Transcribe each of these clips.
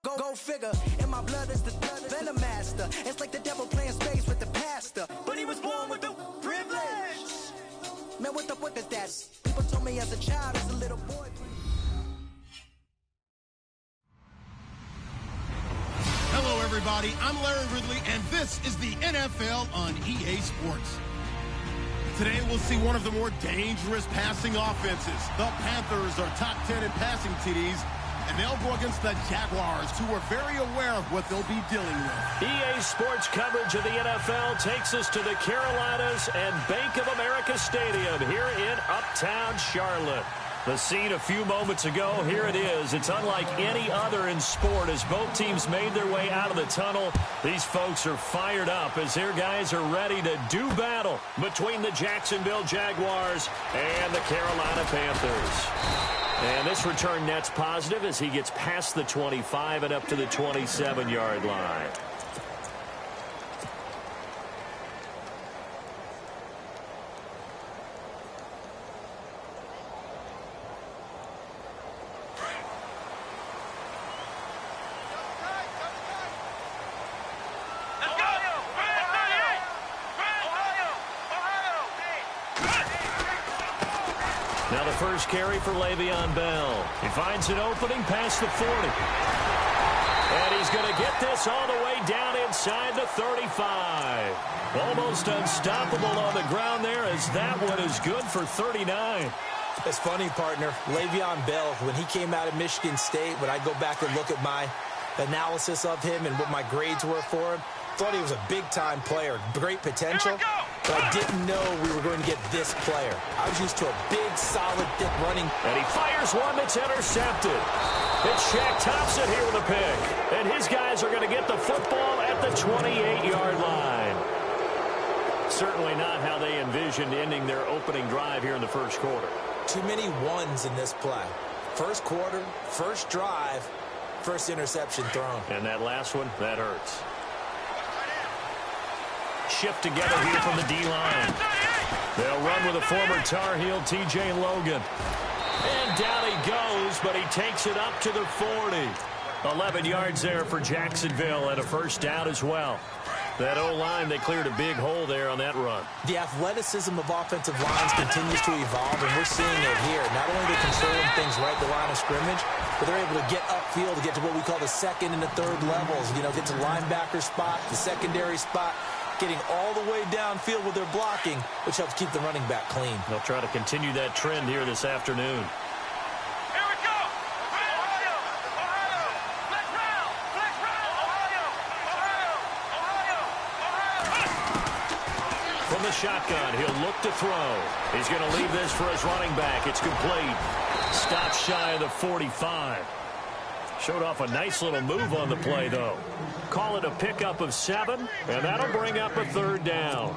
Go figure, in my blood is the venom master. It's like the devil playing space with the pastor. But he was born with the privilege. Man, what the fuck is that? People told me as a child, as a little boy. Hello, everybody. I'm Larry Ridley, and this is the NFL on EA Sports. Today, we'll see one of the more dangerous passing offenses. The Panthers are top 10 in passing TDs, and they'll go against the Jaguars, who are very aware of what they'll be dealing with. EA Sports coverage of the NFL takes us to the Carolinas and Bank of America Stadium here in Uptown Charlotte. The scene a few moments ago, here it is. It's unlike any other in sport as both teams made their way out of the tunnel. These folks are fired up as their guys are ready to do battle between the Jacksonville Jaguars and the Carolina Panthers. And this return net's positive as he gets past the 25 and up to the 27-yard line. Now the first carry for Le'Veon Bell. He finds an opening past the 40. And he's going to get this all the way down inside the 35. Almost unstoppable on the ground there as that one is good for 39. It's funny, partner. Le'Veon Bell, when he came out of Michigan State, when I go back and look at my analysis of him and what my grades were for him, thought he was a big-time player, great potential, but I didn't know we were going to get this player. I was used to a big, solid, thick running. And he fires one that's intercepted. It's Shaq Thompson here with a pick. And his guys are going to get the football at the 28-yard line. Certainly not how they envisioned ending their opening drive here in the first quarter. Too many ones in this play. First quarter, first drive, first interception thrown. And that last one, that hurts. Shift together here from the D-line. They'll run with a former Tar Heel, T.J. Logan. And down he goes, but he takes it up to the 40. 11 yards there for Jacksonville and a first down as well. That O-line, they cleared a big hole there on that run. The athleticism of offensive lines continues to evolve, and we're seeing it here. Not only are they controlling things right at the line of scrimmage, but they're able to get upfield to get to what we call the second and the third levels. You know, get to the linebacker spot, the secondary spot, getting all the way downfield with their blocking, which helps keep the running back clean. They'll try to continue that trend here this afternoon. Here we go! Ohio! Ohio! Let's round! Let's round! Ohio! Ohio! Ohio! From the shotgun, he'll look to throw. He's going to leave this for his running back. It's complete. Stops shy of the 45. Showed off a nice little move on the play, though. Call it a pickup of 7, and that'll bring up a third down.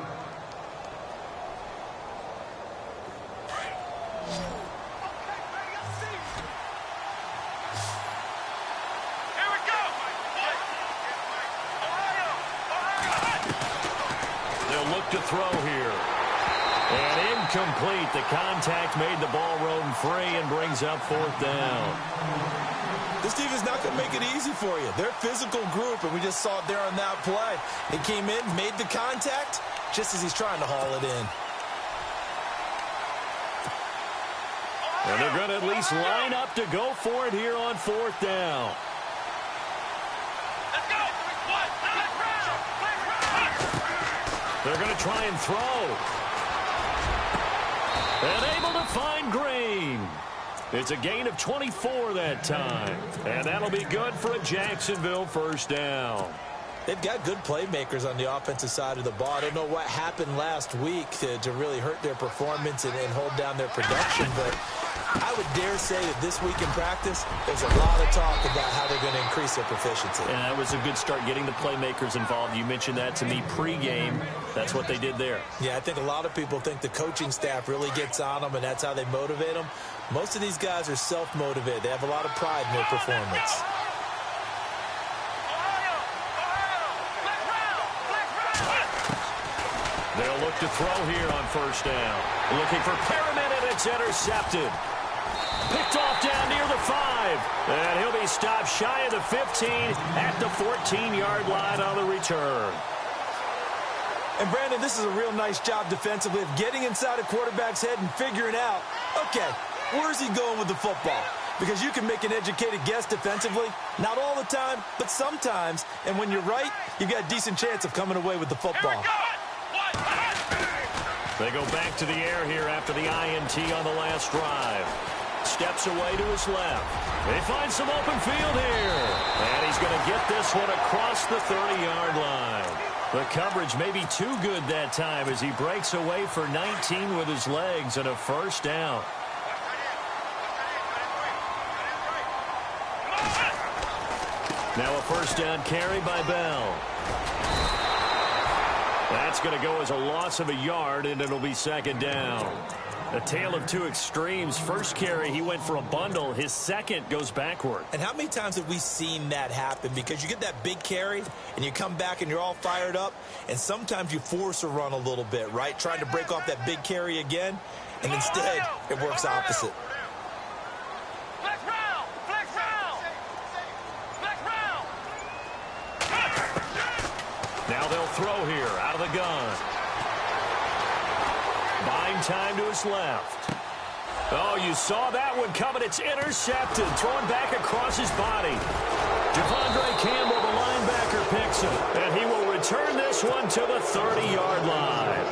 Here we go! Ohio! They'll look to throw here. And incomplete. The contact made the ball roam free and brings up fourth down. This team is not going to make it easy for you. They're a physical group, and we just saw it there on that play. He came in, made the contact, just as he's trying to haul it in. And they're going to at least line up to go for it here on fourth down. Let's go! Let's round! They're going to try and throw. And able to find Green. It's a gain of 24 that time. And that'll be good for a Jacksonville first down. They've got good playmakers on the offensive side of the ball. I don't know what happened last week to really hurt their performance and hold down their production, but I would dare say that this week in practice, there's a lot of talk about how they're going to increase their proficiency. And that was a good start, getting the playmakers involved. You mentioned that to me pregame. That's what they did there. Yeah, I think a lot of people think the coaching staff really gets on them, and that's how they motivate them. Most of these guys are self-motivated. They have a lot of pride in their performance. They'll look to throw here on first down. Looking for Perriman, and it's intercepted. Picked off down near the 5. And he'll be stopped shy of the 15 at the 14-yard line on the return. And, Brandon, this is a real nice job defensively of getting inside a quarterback's head and figuring out, okay, where's he going with the football? Because you can make an educated guess defensively, not all the time, but sometimes. And when you're right, you've got a decent chance of coming away with the football. They go back to the air here after the INT on the last drive. Steps away to his left. They find some open field here. And he's going to get this one across the 30-yard line. The coverage may be too good that time as he breaks away for 19 with his legs and a first down. Now a first down carry by Bell. That's going to go as a loss of a yard, and it'll be second down. A tale of two extremes. First carry, he went for a bundle. His second goes backward. And how many times have we seen that happen? Because you get that big carry, and you come back, and you're all fired up, and sometimes you force a run a little bit, right? Trying to break off that big carry again, and instead it works opposite. Now they'll throw here out of the gun. Buying time to his left. Oh, you saw that one coming. It's intercepted. Thrown back across his body. Devondre Campbell, the linebacker, picks him. And he will return this one to the 30-yard line.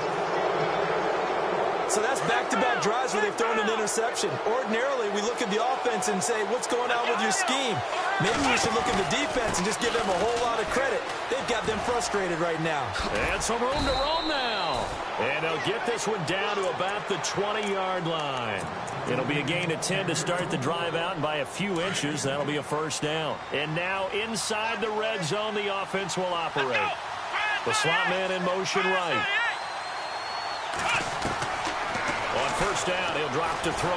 So that's back-to-back drives where they've thrown an interception. Ordinarily, we look at the offense and say, what's going on with your scheme? Maybe we should look at the defense and just give them a whole lot of credit. They've got them frustrated right now. And some room to roam now. And they'll get this one down to about the 20-yard line. It'll be a gain of 10 to start the drive out, and by a few inches, that'll be a first down. And now inside the red zone, the offense will operate. The slot man in motion right. On first down, he'll drop to throw.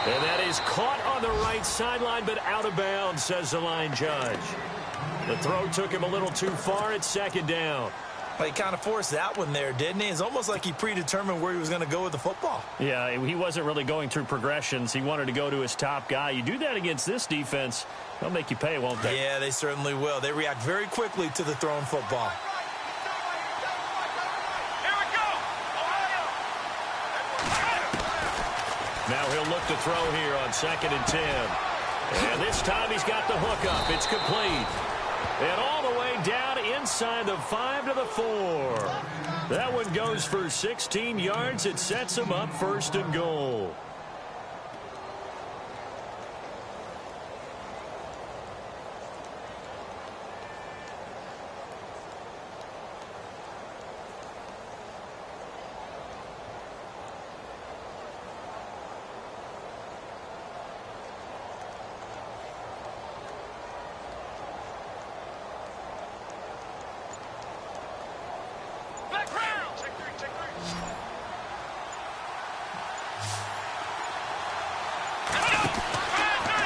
And that is caught on the right sideline, but out of bounds, says the line judge. The throw took him a little too far at second down. Well, he kind of forced that one there, didn't he? It's almost like he predetermined where he was going to go with the football. Yeah, he wasn't really going through progressions. He wanted to go to his top guy. You do that against this defense, they'll make you pay, won't they? Yeah, they certainly will. They react very quickly to the thrown football. Now he'll look to throw here on 2nd and 10. And this time he's got the hook up. It's complete. And all the way down inside the 5 to the 4. That one goes for 16 yards. It sets him up 1st and goal.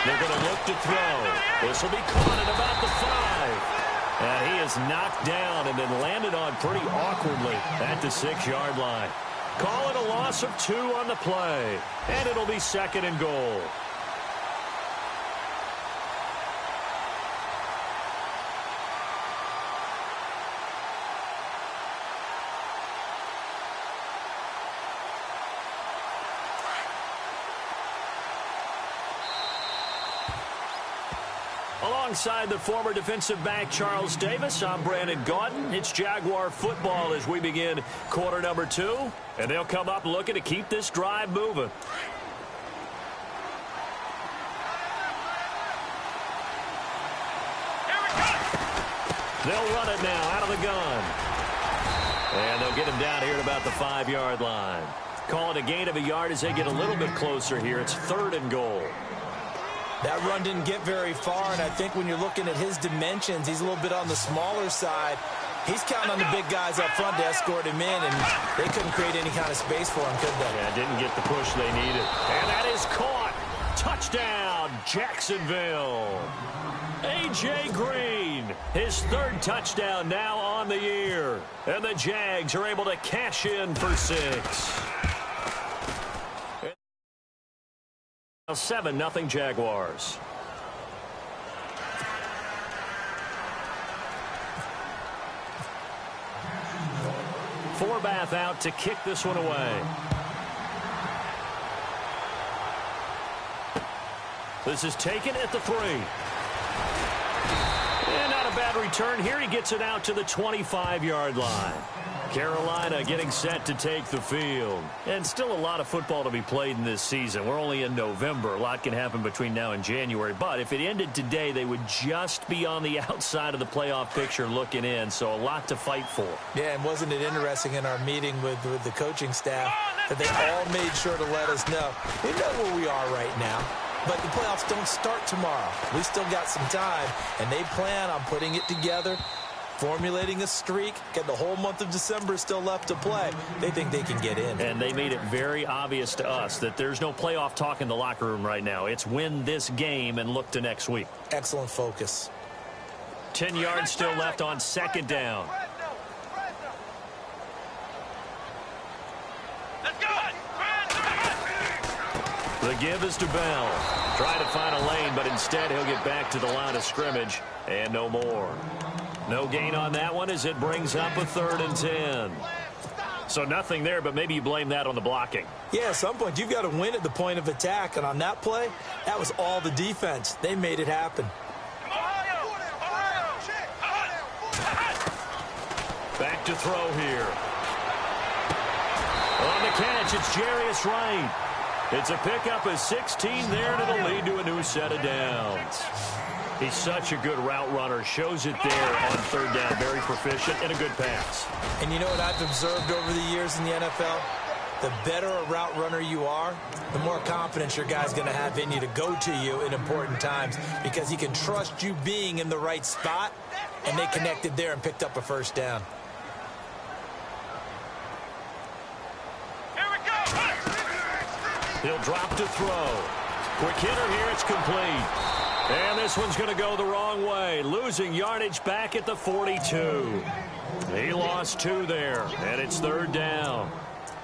They're going to look to throw. This will be caught at about the 5. And he is knocked down and then landed on pretty awkwardly at the 6-yard line. Call it a loss of 2 on the play. And it'll be 2nd and goal. Alongside the former defensive back Charles Davis, I'm Brandon Gaudin. It's Jaguar football as we begin quarter number 2. And they'll come up looking to keep this drive moving. They'll run it now out of the gun. And they'll get him down here at about the 5-yard line. Call it a gain of a yard as they get a little bit closer here. It's 3rd and goal. That run didn't get very far, and I think when you're looking at his dimensions, he's a little bit on the smaller side. He's counting on the big guys up front to escort him in, and they couldn't create any kind of space for him, could they? Yeah, didn't get the push they needed. And that is caught. Touchdown, Jacksonville. A.J. Green, his 3rd touchdown now on the year. And the Jags are able to cash in for 6. 7-0 Jaguars. Forbath out to kick this one away. This is taken at the 3. And not a bad return here. He gets it out to the 25-yard line. Carolina getting set to take the field. And still a lot of football to be played in this season. We're only in November. A lot can happen between now and January. But if it ended today, they would just be on the outside of the playoff picture looking in. So a lot to fight for. Yeah, and wasn't it interesting in our meeting with the coaching staff that they all made sure to let us know. We know where we are right now. But the playoffs don't start tomorrow. We still got some time, and they plan on putting it together, formulating a streak, getting the whole month of December still left to play. They think they can get in. And they made it very obvious to us that there's no playoff talk in the locker room right now. It's win this game and look to next week. Excellent focus. 10 yards still left on second down. The give is to Bell. Trying to find a lane, but instead he'll get back to the line of scrimmage and no more. No gain on that one as it brings up a 3rd and 10. So nothing there, but maybe you blame that on the blocking. Yeah, at some point you've got to win at the point of attack, and on that play, that was all the defense. They made it happen. Back to throw here. On the catch, it's Jarius Wright. It's a pickup of 16 there, and it'll lead to a new set of downs. He's such a good route runner. Shows it there on 3rd down. Very proficient and a good pass. And you know what I've observed over the years in the NFL? The better a route runner you are, the more confidence your guy's going to have in you to go to you in important times because he can trust you being in the right spot, and they connected there and picked up a 1st down. He'll drop to throw. Quick hitter here. It's complete. And this one's going to go the wrong way. Losing yardage back at the 42. He lost 2 there, and it's 3rd down.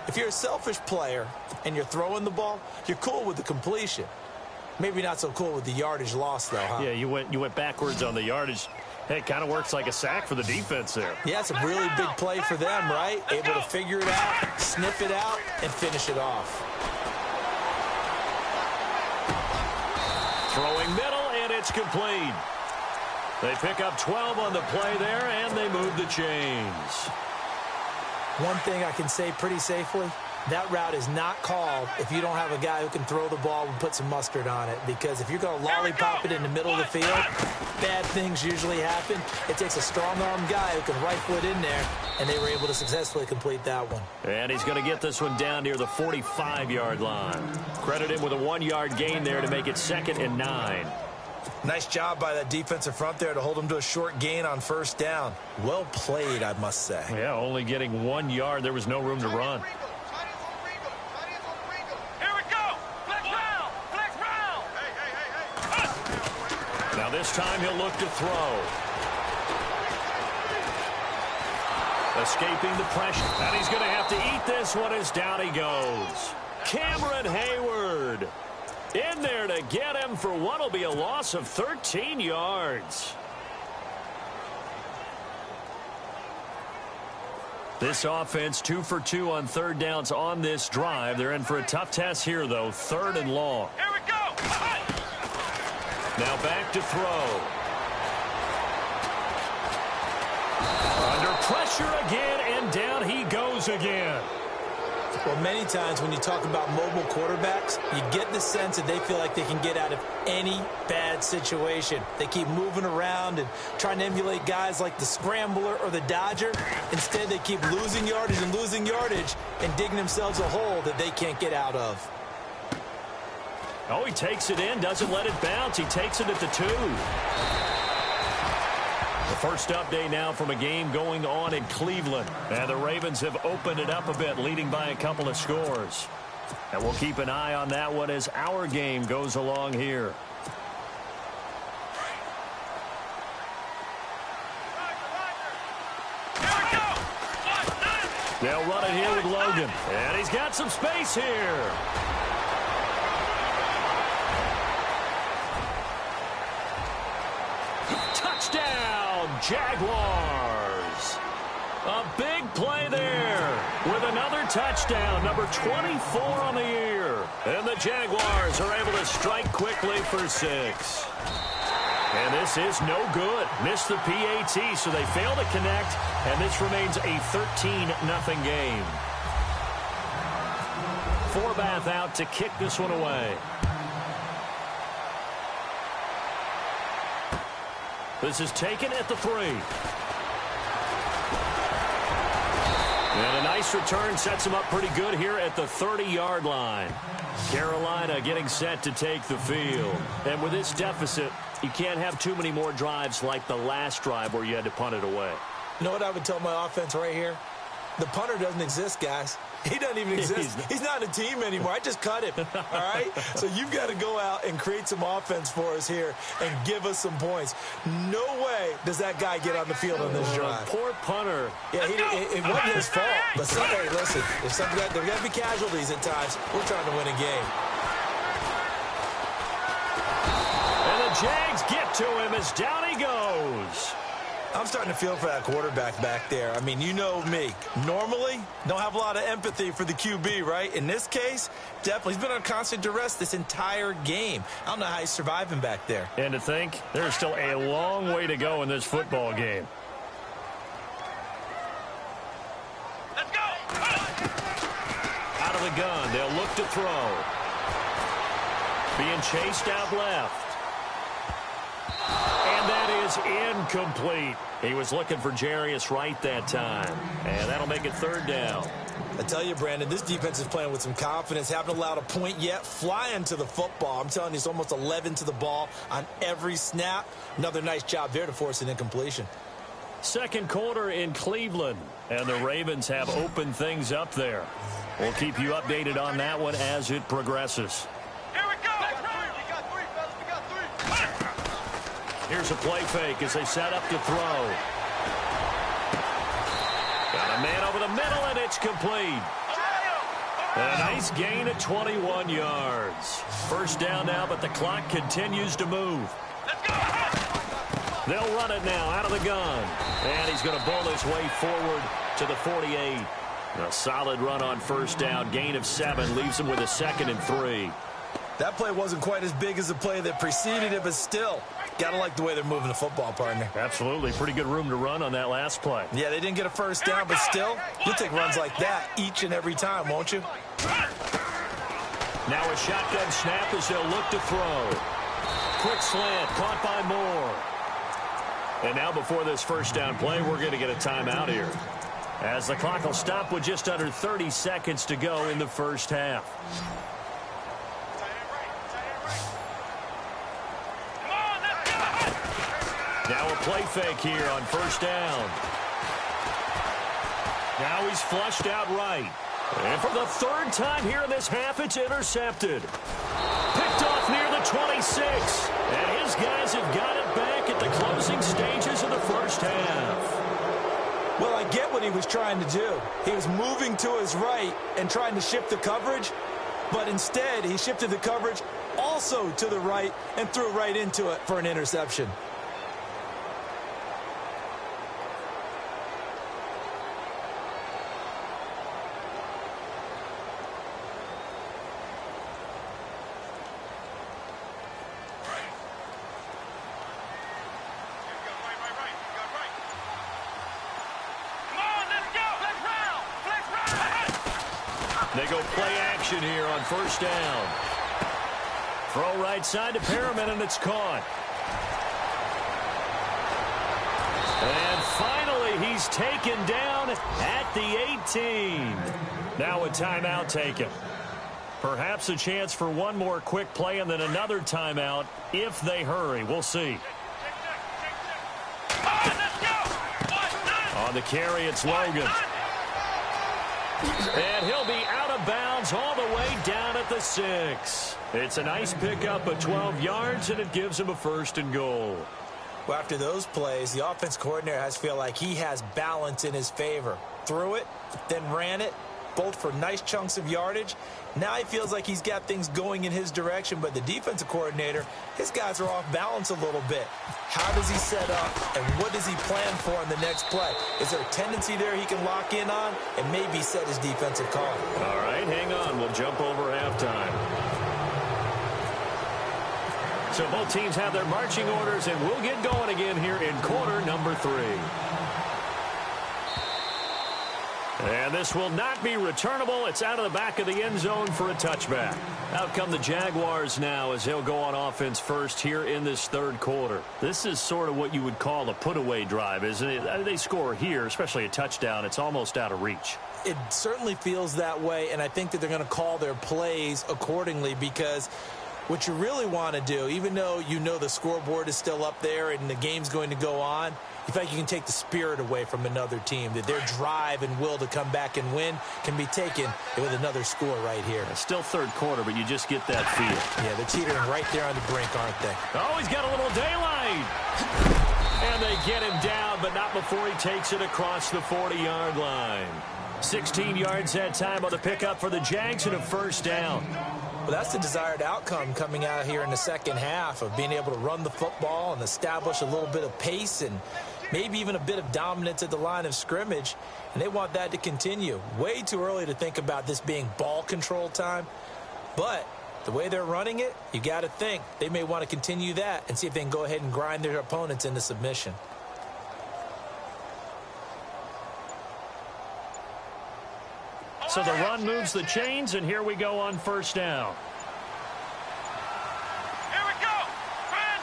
If you're a selfish player and you're throwing the ball, you're cool with the completion. Maybe not so cool with the yardage loss, though, huh? Yeah, you went backwards on the yardage. Hey, it kind of works like a sack for the defense there. Yeah, it's a really big play for them, right? Able to figure it out, sniff it out, and finish it off. Throwing middle, and it's complete. They pick up 12 on the play there, and they move the chains. One thing I can say pretty safely, that route is not called if you don't have a guy who can throw the ball and put some mustard on it. Because if you're going to lollipop it in the middle of the field, bad things usually happen. It takes a strong-arm guy who can rifle it in there, and they were able to successfully complete that one. And he's going to get this one down near the 45-yard line. Credit him with a 1-yard gain there to make it 2nd and 9. Nice job by that defensive front there to hold him to a short gain on 1st down. Well played, I must say. Yeah, only getting 1 yard. There was no room to run. Now this time he'll look to throw. Escaping the pressure. And he's going to have to eat this one as down he goes. Cameron Hayward in there to get him for what will be a loss of 13 yards. This offense 2 for 2 on 3rd downs on this drive. They're in for a tough test here, though. 3rd and long. Here we go. Now back to throw. Under pressure again, and down he goes again. Well, many times when you talk about mobile quarterbacks, you get the sense that they feel like they can get out of any bad situation. They keep moving around and trying to emulate guys like the Scrambler or the Dodger. Instead, they keep losing yardage and digging themselves a hole that they can't get out of. Oh, he takes it in, doesn't let it bounce. He takes it at the 2. The first update now from a game going on in Cleveland. And the Ravens have opened it up a bit, leading by a couple of scores. And we'll keep an eye on that one as our game goes along here. They'll run it here with Logan. And he's got some space here. Jaguars. A big play there with another touchdown, number 24 on the year. And the Jaguars are able to strike quickly for 6. And this is no good. Missed the PAT, so they fail to connect, and this remains a 13-0 game. Forbath out to kick this one away. This is taken at the 3. And a nice return sets him up pretty good here at the 30-yard line. Carolina getting set to take the field. And with this deficit, you can't have too many more drives like the last drive where you had to punt it away. You know what I would tell my offense right here? The punter doesn't exist, guys. He doesn't even exist. He's not a team anymore. I just cut him, all right? So you've got to go out and create some offense for us here and give us some points. No way does that guy get on the field on this drive. Poor punter. Yeah, it wasn't his fault. But hey, listen, there's got to be casualties at times. We're trying to win a game. And the Jags get to him as down he goes. I'm starting to feel for that quarterback back there. I mean, you know me. Normally, don't have a lot of empathy for the QB, right? In this case, definitely. He's been on constant duress this entire game. I don't know how he's surviving back there. And to think, there's still a long way to go in this football game. Let's go! Out of the gun, they'll look to throw. Being chased out left. And that is incomplete. He was looking for Jarius Wright that time. And that'll make it 3rd down. I tell you, Brandon, this defense is playing with some confidence. Haven't allowed a point yet. Flying to the football. I'm telling you, it's almost 11 to the ball on every snap. Another nice job there to force an incompletion. Second quarter in Cleveland. And the Ravens have opened things up there. We'll keep you updated on that one as it progresses. Here we go! We got 3, fellas. We got 3. Here's a play fake as they set up to throw. Got a man over the middle, and it's complete. A nice gain at 21 yards. First down now, but the clock continues to move. Let's go! They'll run it now out of the gun. And he's going to bowl his way forward to the 48. A solid run on first down. Gain of 7 leaves him with a 2nd and 3. That play wasn't quite as big as the play that preceded it, but still, got to like the way they're moving the football, partner. Absolutely. Pretty good room to run on that last play. Yeah, they didn't get a first down, but still, you'll take runs like that each and every time, won't you? Now a shotgun snap as they'll look to throw. Quick slant, caught by Moore. And now before this first down play, we're going to get a timeout here, as the clock will stop with just under 30 seconds to go in the first half. Now a play fake here on first down. Now he's flushed out right. And for the 3rd time here in this half, it's intercepted. Picked off near the 26. And his guys have got it back at the closing stages of the first half. Well, I get what he was trying to do. He was moving to his right and trying to shift the coverage, but instead he shifted the coverage also to the right and threw right into it for an interception. They go play action here on first down. Throw right side to Perriman, and it's caught. And finally, he's taken down at the 18. Now a timeout taken. Perhaps a chance for one more quick play and then another timeout if they hurry. We'll see. On the carry, it's Logan. And he'll be out of bounds all the way down at the 6. It's a nice pickup of 12 yards, and it gives him a 1st and goal. Well, after those plays, the offense coordinator has to feel like he has balance in his favor. Threw it, then ran it, both for nice chunks of yardage. Now he feels like he's got things going in his direction, but the defensive coordinator, his guys are off balance a little bit. How does he set up, and what does he plan for on the next play? Is there a tendency there he can lock in on and maybe set his defensive call? All right, hang on. We'll jump over halftime. So both teams have their marching orders, and we'll get going again here in quarter number 3. And this will not be returnable. It's out of the back of the end zone for a touchback. Out come the Jaguars now as they'll go on offense first here in this third quarter. This is sort of what you would call a put-away drive, isn't it? They score here, especially a touchdown. It's almost out of reach. It certainly feels that way, and I think that they're going to call their plays accordingly, because what you really want to do, even though you know the scoreboard is still up there and the game's going to go on, you think you can take the spirit away from another team, that their drive and will to come back and win can be taken with another score right here. It's still third quarter, but you just get that feel. Yeah, they're teetering right there on the brink, aren't they? Oh, he's got a little daylight. And they get him down, but not before he takes it across the 40-yard line. 16 yards that time on the pickup for the Jags and a first down. Well, that's the desired outcome coming out here in the second half, of being able to run the football and establish a little bit of pace and maybe even a bit of dominance at the line of scrimmage, and they want that to continue. Way too early to think about this being ball control time, but the way they're running it, you got to think they may want to continue that and see if they can go ahead and grind their opponents into submission. So the run moves the chains, and here we go on first down. Here we go. Brand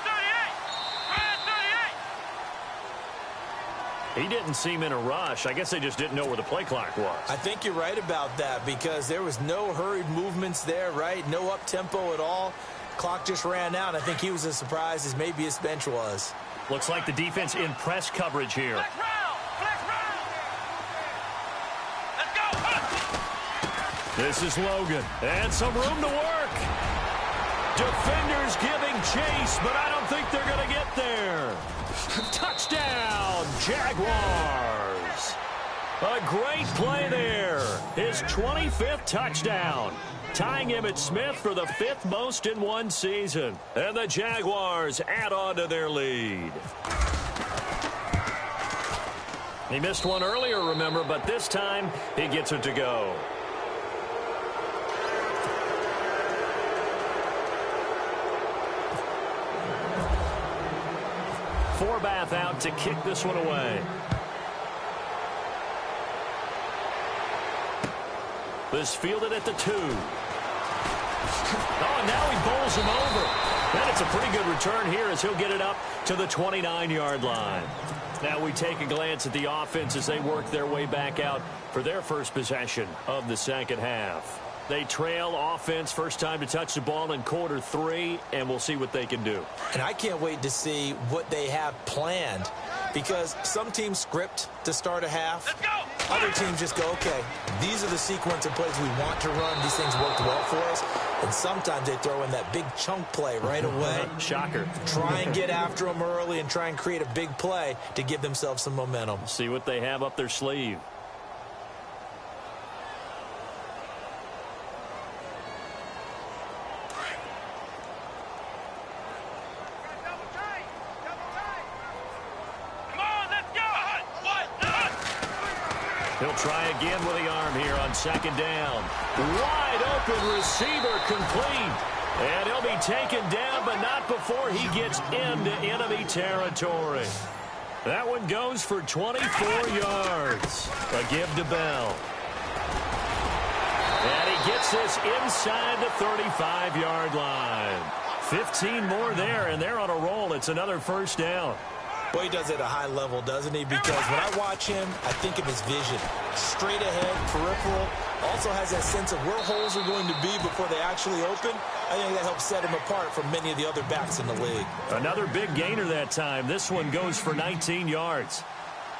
38. He didn't seem in a rush. I guess they just didn't know where the play clock was. I think you're right about that, because there was no hurried movements there, right? No up-tempo at all. Clock just ran out. I think he was as surprised as maybe his bench was. Looks like the defense in press coverage here. Flex round. Flex round. Let's go. This is Logan, and some room to work. Defenders giving chase, but I don't think they're going to get there. Touchdown, Jaguars. A great play there. His 25th touchdown, tying Emmitt Smith for the 5th most in one season. And the Jaguars add on to their lead. He missed one earlier, remember, but this time he gets it to go. Forbath out to kick this one away. This fielded at the 2. Oh, and now he bowls him over. And it's a pretty good return here as he'll get it up to the 29-yard line. Now we take a glance at the offense as they work their way back out for their first possession of the second half. They trail offense, first time to touch the ball in quarter 3, and we'll see what they can do. And I can't wait to see what they have planned, because some teams script to start a half. Let's go. Other teams just go, okay, these are the sequence of plays we want to run. These things worked well for us. And sometimes they throw in that big chunk play right away. Shocker. Try and get after them early and try and create a big play to give themselves some momentum. See what they have up their sleeve. He'll try again with the arm here on second down. Wide open receiver complete. And he'll be taken down, but not before he gets into enemy territory. That one goes for 24 yards. A give to Bell. And he gets this inside the 35-yard line. 15 more there, and they're on a roll. It's another first down. Boy, he does it at a high level, doesn't he? Because when I watch him, I think of his vision. Straight ahead, peripheral. Also has that sense of where holes are going to be before they actually open. I think that helps set him apart from many of the other backs in the league. Another big gainer that time. This one goes for 19 yards.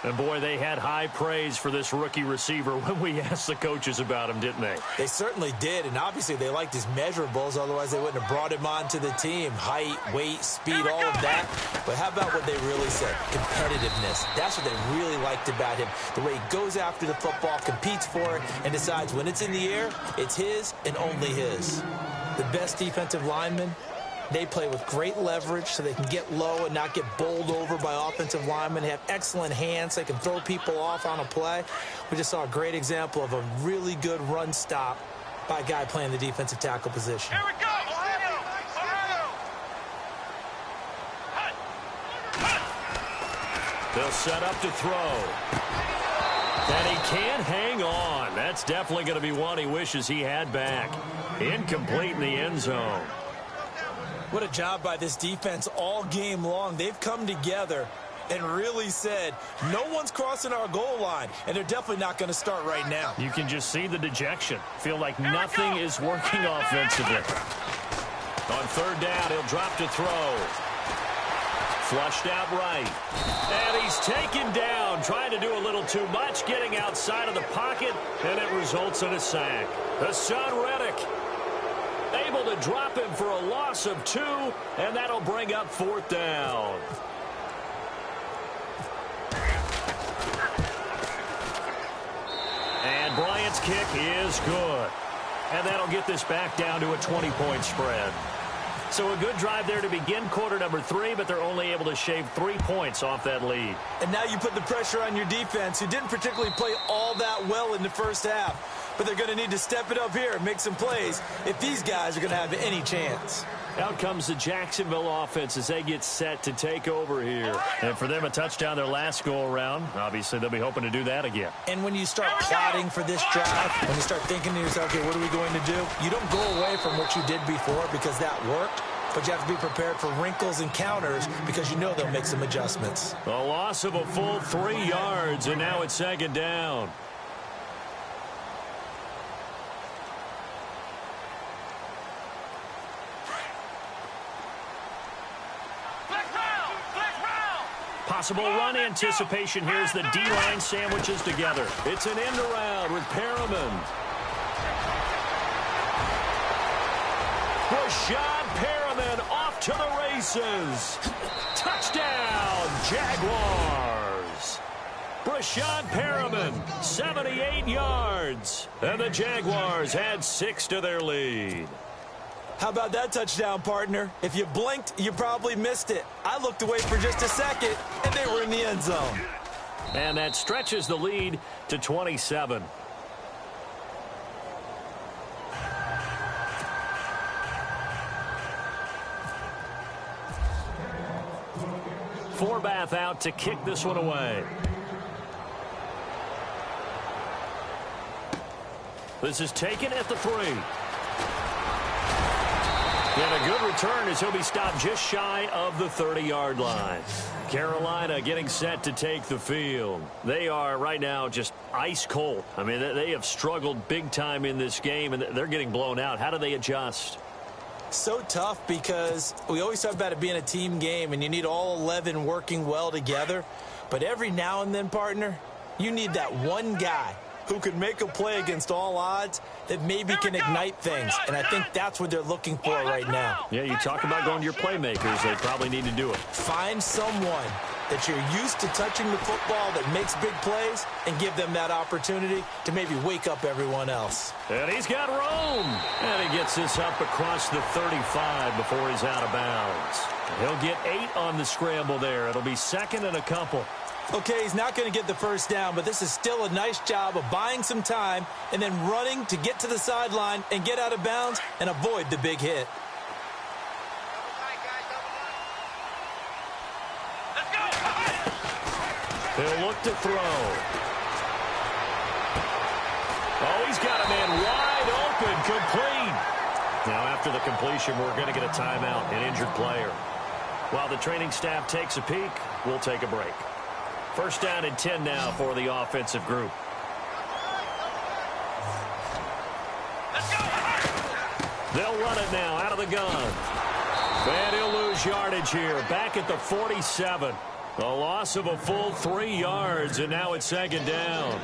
And, boy, they had high praise for this rookie receiver when we asked the coaches about him, didn't they? They certainly did, and obviously they liked his measurables. Otherwise, they wouldn't have brought him onto the team. Height, weight, speed, all of that. But how about what they really said? Competitiveness. That's what they really liked about him. The way he goes after the football, competes for it, and decides when it's in the air, it's his and only his. The best defensive linemen, they play with great leverage so they can get low and not get bowled over by offensive linemen. They have excellent hands. They can throw people off on a play. We just saw a great example of a really good run stop by a guy playing the defensive tackle position. Here we go! Ohio! They'll set up to throw. And he can't hang on. That's definitely going to be one he wishes he had back. Incomplete in the end zone. What a job by this defense all game long. They've come together and really said, no one's crossing our goal line, and they're definitely not going to start right now. You can just see the dejection. Feel like nothing is working offensively. On third down, he'll drop to throw. Flushed out right. And he's taken down, trying to do a little too much, getting outside of the pocket, and it results in a sack. Hassan Reddick able to drop him for a loss of 2, and that'll bring up fourth down. And Bryant's kick is good. And that'll get this back down to a 20-point spread. So a good drive there to begin quarter number 3, but they're only able to shave 3 points off that lead. And now you put the pressure on your defense, who didn't particularly play all that well in the first half. But they're going to need to step it up here and make some plays if these guys are going to have any chance. Out comes the Jacksonville offense as they get set to take over here. And for them, a touchdown their last go-around. Obviously, they'll be hoping to do that again. And when you start plotting for this drive, when you start thinking to yourself, okay, what are we going to do? You don't go away from what you did before because that worked. But you have to be prepared for wrinkles and counters because you know they'll make some adjustments. A loss of a full 3 yards, and now it's second down. Possible run anticipation here as the D-line sandwiches together. It's an end around with Perriman. Rashad Perriman off to the races. Touchdown, Jaguars. Rashad Perriman, 78 yards. And the Jaguars add 6 to their lead. How about that touchdown, partner? If you blinked, you probably missed it. I looked away for just a second, and they were in the end zone. And that stretches the lead to 27. Forbath out to kick this one away. This is taken at the 3. And a good return as he'll be stopped just shy of the 30-yard line. Carolina getting set to take the field. They are right now just ice cold. I mean, they have struggled big time in this game, and they're getting blown out. How do they adjust? So tough because we always talk about it being a team game, and you need all 11 working well together. But every now and then, partner, you need that one guy who can make a play against all odds that maybe can ignite things. And I think that's what they're looking for right now. Yeah, you talk about going to your playmakers. They probably need to do it. Find someone that you're used to touching the football that makes big plays and give them that opportunity to maybe wake up everyone else. And he's got room. And he gets this up across the 35 before he's out of bounds. He'll get 8 on the scramble there. It'll be second and a couple. Okay, he's not going to get the first down, but this is still a nice job of buying some time and then running to get to the sideline and get out of bounds and avoid the big hit. He'll look to throw. Oh, he's got a man wide open, complete. Now, after the completion, we're going to get a timeout, an injured player. While the training staff takes a peek, we'll take a break. First down and 10 now for the offensive group. They'll run it now out of the gun. And he'll lose yardage here, back at the 47. A loss of a full 3 yards, and now it's second down.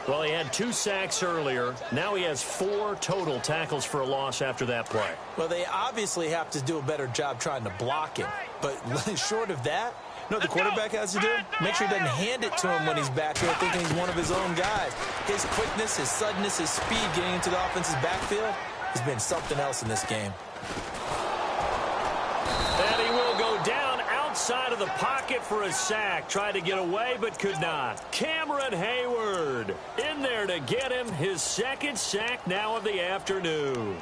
Well, he had 2 sacks earlier. Now he has 4 total tackles for a loss after that play. Well, they obviously have to do a better job trying to block him. But short of that, you know what the quarterback has to do? Make sure he doesn't hand it to him when he's back there thinking he's one of his own guys. His quickness, his suddenness, his speed getting into the offense's backfield has been something else in this game. And he will go down outside of the pocket for a sack. Tried to get away, but could not. Cameron Hayward in there to get him his second sack now of the afternoon.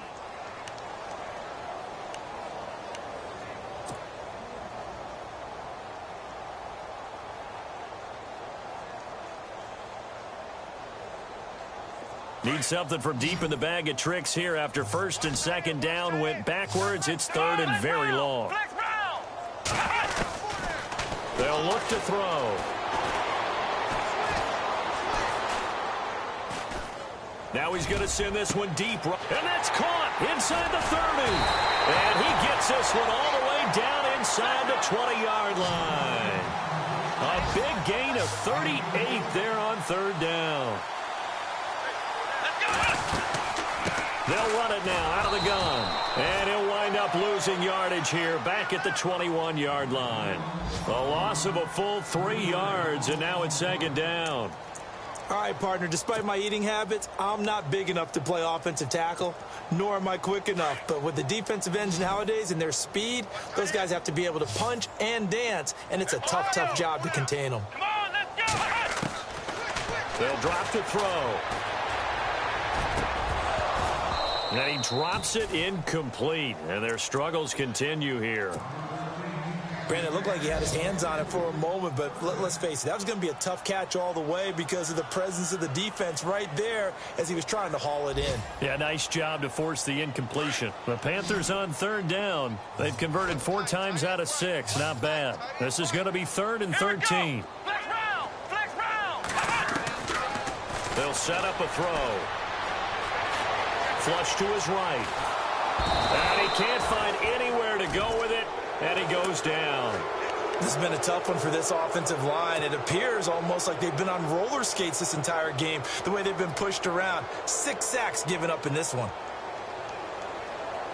Need something from deep in the bag of tricks here after first and second down went backwards. It's third and very long. They'll look to throw. Now he's going to send this one deep. And that's caught inside the 30. And he gets this one all the way down inside the 20-yard line. A big gain of 38 there on third down. They'll run it now out of the gun. And he'll wind up losing yardage here back at the 21-yard line. A loss of a full 3 yards, and now it's second down. All right, partner, despite my eating habits, I'm not big enough to play offensive tackle, nor am I quick enough. But with the defensive ends nowadays and their speed, those guys have to be able to punch and dance, and it's a tough, tough job to contain them. Come on, let's go. They'll drop to throw. And he drops it incomplete, and their struggles continue here. Brandon, it looked like he had his hands on it for a moment, but let's face it, that was going to be a tough catch all the way because of the presence of the defense right there as he was trying to haul it in. Yeah, nice job to force the incompletion. The Panthers on third down. They've converted 4 times out of 6. Not bad. This is going to be third and 13. Flex round. Flex round. They'll set up a throw. Flush to his right. And he can't find anywhere to go with it, and he goes down. This has been a tough one for this offensive line. It appears almost like they've been on roller skates this entire game, the way they've been pushed around. 6 sacks given up in this one.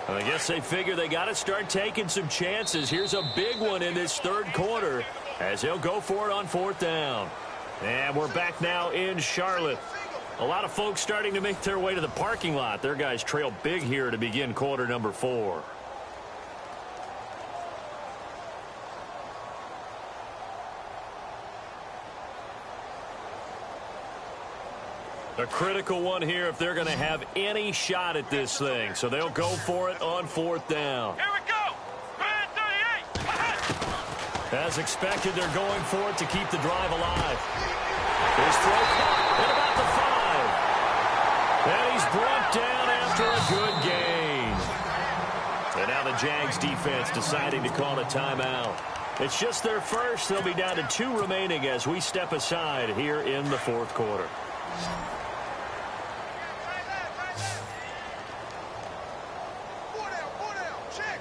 I guess they figure they got to start taking some chances. Here's a big one in this third quarter as he'll go for it on fourth down. And we're back now in Charlotte. A lot of folks starting to make their way to the parking lot. Their guys trail big here to begin quarter number 4. A critical one here if they're going to have any shot at this thing. So they'll go for it on fourth down. Here we go. 38. As expected, they're going for it to keep the drive alive. His throw caught at about the 5. And he's brought down after a good gain. And now the Jags defense deciding to call a timeout. It's just their first. They'll be down to 2 remaining as we step aside here in the fourth quarter.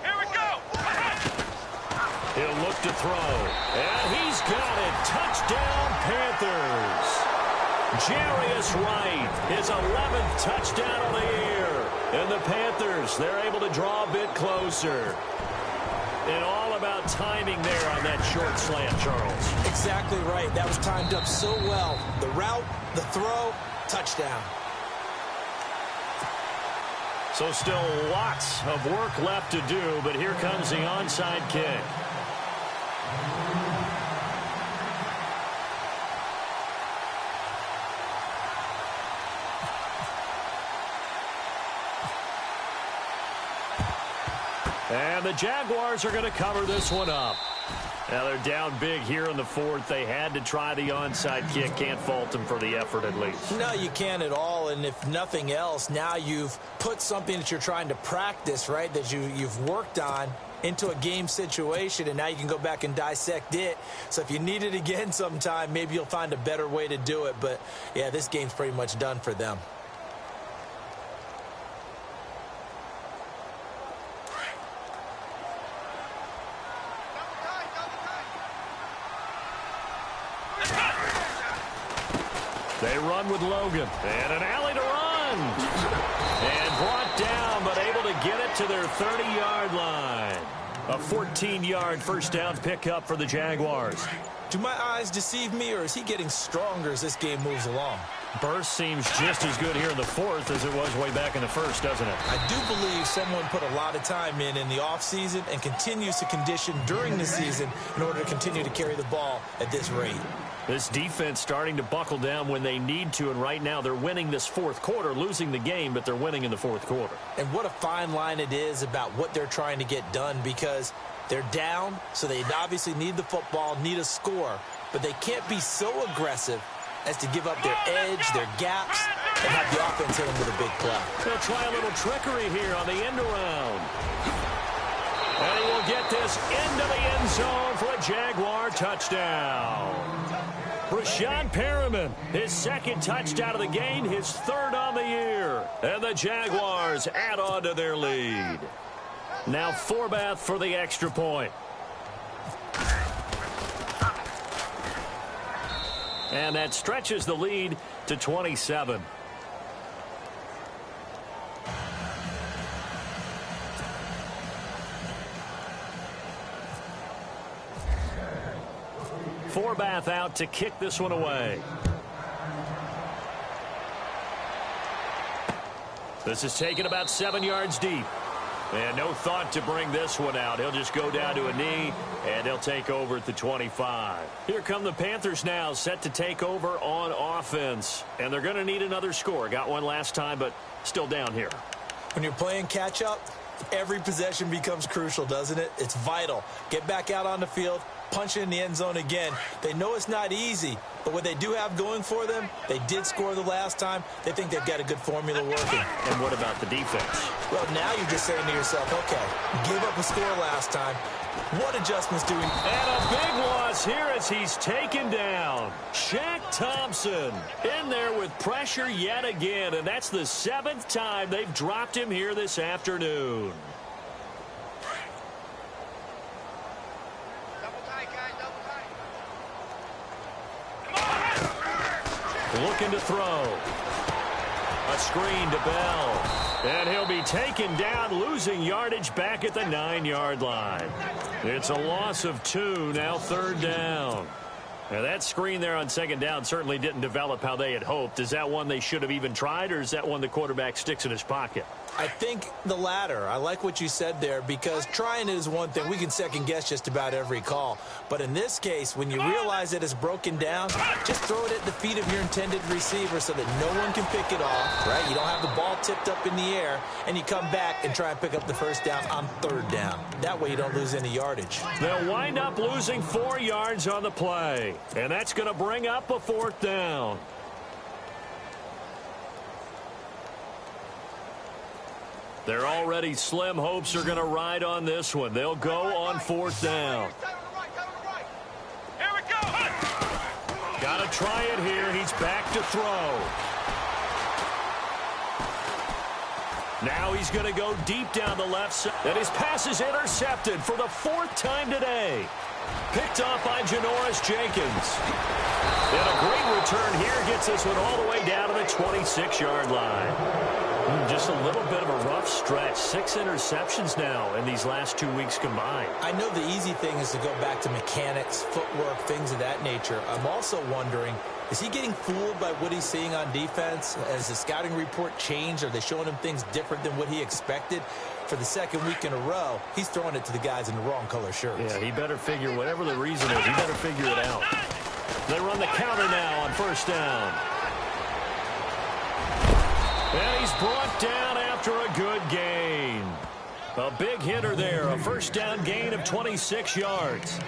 Here we go. He'll look to throw. And he's got it. Touchdown, Panthers. Jarius Wright, his 11th touchdown of the year. And the Panthers, they're able to draw a bit closer. And all about timing there on that short slant, Charles. Exactly right. That was timed up so well. The route, the throw, touchdown. So still lots of work left to do, but here comes the onside kick. And the Jaguars are going to cover this one up. Now they're down big here in the fourth. They had to try the onside kick. Can't fault them for the effort at least. No, you can't at all. And if nothing else, now you've put something that you're trying to practice, right, that you've worked on into a game situation, and now you can go back and dissect it. So if you need it again sometime, maybe you'll find a better way to do it. But, yeah, this game's pretty much done for them. They run with Logan. And an alley to run. And brought down, but able to get it to their 30-yard line. A 14-yard first down pickup for the Jaguars. Do my eyes deceive me, or is he getting stronger as this game moves along? Burst seems just as good here in the fourth as it was way back in the first, doesn't it? I do believe someone put a lot of time in the offseason and continues to condition during the season in order to continue to carry the ball at this rate. This defense starting to buckle down when they need to, and right now they're winning this fourth quarter, losing the game, but they're winning in the fourth quarter. And what a fine line it is about what they're trying to get done, because they're down, so they obviously need the football, need a score, but they can't be so aggressive as to give up their edge, their gaps, and have the offense hit them with a big play. They'll try a little trickery here on the end around. And he will get this into the end zone for a Jaguar touchdown. Rashad Perriman, his second touchdown of the game, his third on the year. And the Jaguars add on to their lead. Now Forbath for the extra point. And that stretches the lead to 27. Forbath out to kick this one away. This is taken about 7 yards deep. And no thought to bring this one out. He'll just go down to a knee, and he'll take over at the 25. Here come the Panthers now, set to take over on offense. And they're going to need another score. Got one last time, but still down here. When you're playing catch-up, every possession becomes crucial, doesn't it? It's vital. Get back out on the field, punch it in the end zone again. They know it's not easy, but what they do have going for them, they did score the last time. They think they've got a good formula working. And what about the defense? Well, now you're just saying to yourself, okay, give up a score last time. What adjustments do we... And a big loss here as he's taken down. Shaq Thompson in there with pressure yet again, and that's the 7th time they've dropped him here this afternoon. Looking to throw. A screen to Bell. And he'll be taken down, losing yardage back at the 9-yard line. It's a loss of 2, now 3rd down. Now that screen there on 2nd down certainly didn't develop how they had hoped. Is that one they should have even tried, or is that one the quarterback sticks in his pocket? I think the latter. I like what you said there, because trying is one thing. We can second guess just about every call. But in this case, when you realize that it's broken down, just throw it at the feet of your intended receiver so that no one can pick it off, right? You don't have the ball tipped up in the air, and you come back and try and pick up the first down on 3rd down. That way you don't lose any yardage. They'll wind up losing 4 yards on the play, and that's going to bring up a 4th down. Their already slim hopes are going to ride on this one. They'll go on 4th down. Here we go. Got to try it here. He's back to throw. Now he's going to go deep down the left side. And his pass is intercepted for the 4th time today. Picked off by Janoris Jenkins. And a great return here gets this one all the way down to the 26-yard line. Just a little bit of a rough stretch. 6 interceptions now in these last 2 weeks combined. I know the easy thing is to go back to mechanics, footwork, things of that nature. I'm also wondering, is he getting fooled by what he's seeing on defense? Has the scouting report changed? Are they showing him things different than what he expected? For the 2nd week in a row, he's throwing it to the guys in the wrong color shirts. Yeah, he better figure, whatever the reason is, he better figure it out. They run the counter now on 1st down. And he's brought down after a good gain. A big hitter there, a 1st down gain of 26 yards.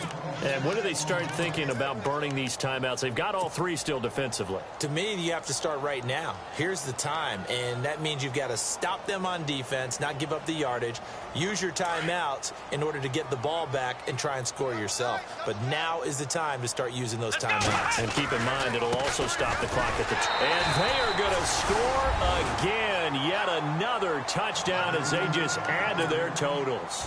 And when do they start thinking about burning these timeouts? They've got all 3 still defensively. To me, you have to start right now. Here's the time, and that means you've got to stop them on defense, not give up the yardage, use your timeouts in order to get the ball back and try and score yourself. But now is the time to start using those timeouts. And keep in mind, it'll also stop the clock at the... And they are going to score again. and yet another touchdown as they just add to their totals.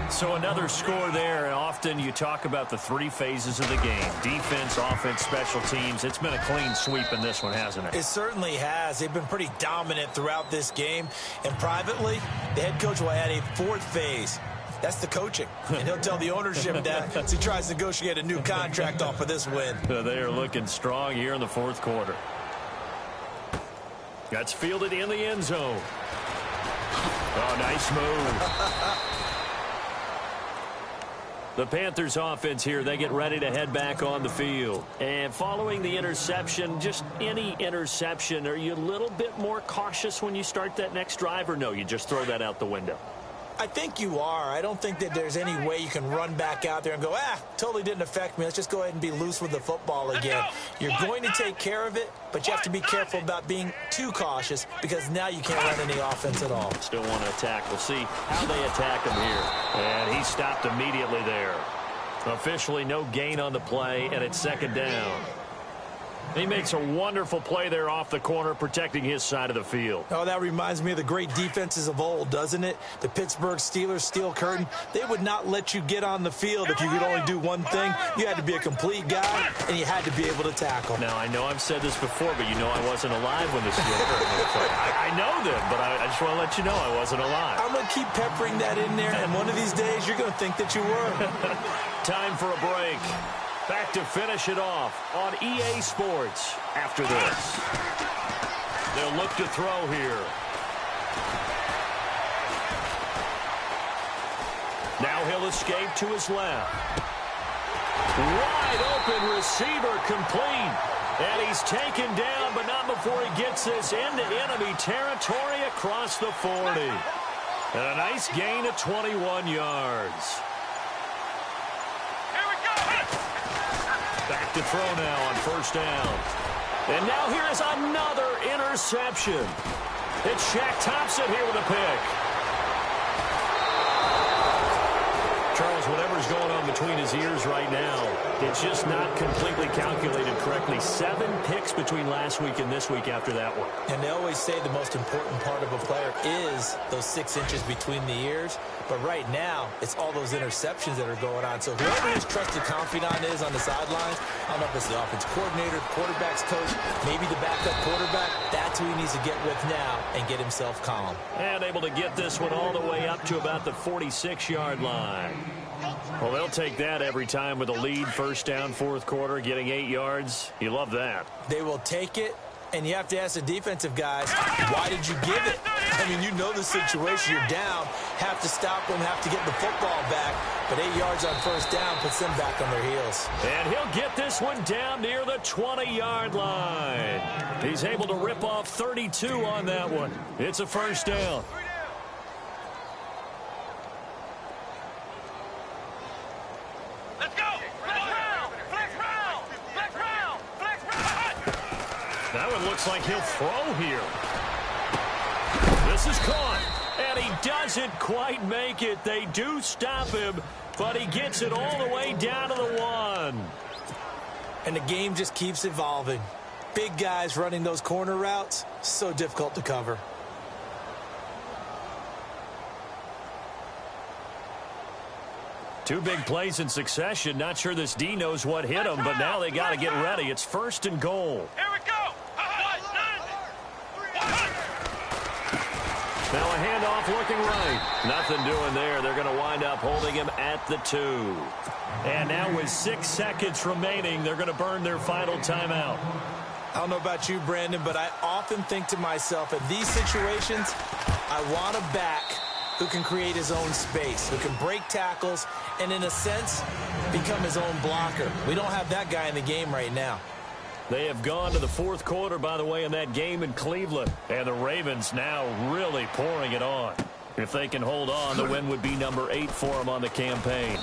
So another score there, and often you talk about the three phases of the game. Defense, offense, special teams. It's been a clean sweep in this one, hasn't it? It certainly has. They've been pretty dominant throughout this game. And privately, the head coach will add a fourth phase. That's the coaching. And he'll tell the ownership that as he tries to negotiate a new contract off of this win. They are looking strong here in the fourth quarter. That's fielded in the end zone. Oh, nice move. The Panthers offense here, they get ready to head back on the field. And following the interception, just any interception, are you a little bit more cautious when you start that next drive, or no, you just throw that out the window? I think you are. I don't think that there's any way you can run back out there and go, totally didn't affect me. Let's just go ahead and be loose with the football again. You're going to take care of it, but you have to be careful about being too cautious because now you can't run any offense at all. Still want to attack. We'll see how they attack him here. And he stopped immediately there. Officially no gain on the play, and it's second down. He makes a wonderful play there off the corner, protecting his side of the field. Oh, that reminds me of the great defenses of old, doesn't it? The Pittsburgh Steelers steel curtain. They would not let you get on the field if you could only do one thing. You had to be a complete guy, and you had to be able to tackle. Now, I know I've said this before, but you know I wasn't alive when the steel curtain was played. I know them, but I just want to let you know I wasn't alive. I'm going to keep peppering that in there, and one of these days you're going to think that you were. Time for a break. Back to finish it off on EA Sports after this. They'll look to throw here. Now he'll escape to his left. Wide open receiver complete. And he's taken down, but not before he gets this into enemy territory across the 40. And a nice gain of 21 yards. Back to throw now on first down. And now here is another interception. It's Shaq Thompson here with a pick. Charles, whatever's going on between his ears right now, it's just not completely calculated correctly. 7 picks between last week and this week after that one. And they always say the most important part of a player is those 6 inches between the ears. But right now, it's all those interceptions that are going on. So whoever his trusted confidant is on the sidelines, I don't know if it's the offense coordinator, the quarterback's coach, maybe the backup quarterback, that's who he needs to get with now and get himself calm. And able to get this one all the way up to about the 46-yard line. Well, they'll take that every time with a lead, first down, fourth quarter, getting 8 yards. You love that. They will take it, and you have to ask the defensive guys, why did you give it? I mean, you know the situation. You're down, have to stop them, have to get the football back. But 8 yards on first down puts them back on their heels. And he'll get this one down near the 20-yard line. He's able to rip off 32 on that one. It's a first down. That one looks like he'll throw here. This is caught, and he doesn't quite make it. They do stop him, but he gets it all the way down to the 1. And the game just keeps evolving. Big guys running those corner routes, so difficult to cover. Two big plays in succession. Not sure this D knows what hit him, but now they got to get ready. It's first and goal. Here we go. Now a handoff looking right. Nothing doing there. They're going to wind up holding him at the 2. And now with 6 seconds remaining, they're going to burn their final timeout. I don't know about you, Brandon, but I often think to myself, in these situations, I want a back who can create his own space, who can break tackles, and in a sense, become his own blocker. We don't have that guy in the game right now. They have gone to the fourth quarter, by the way, in that game in Cleveland. And the Ravens now really pouring it on. If they can hold on, the win would be number 8 for them on the campaign.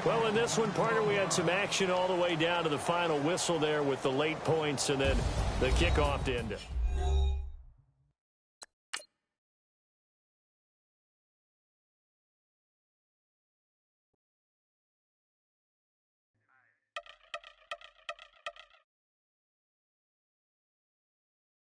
Well, in this one, partner, we had some action all the way down to the final whistle there with the late points and then the kickoff to end it.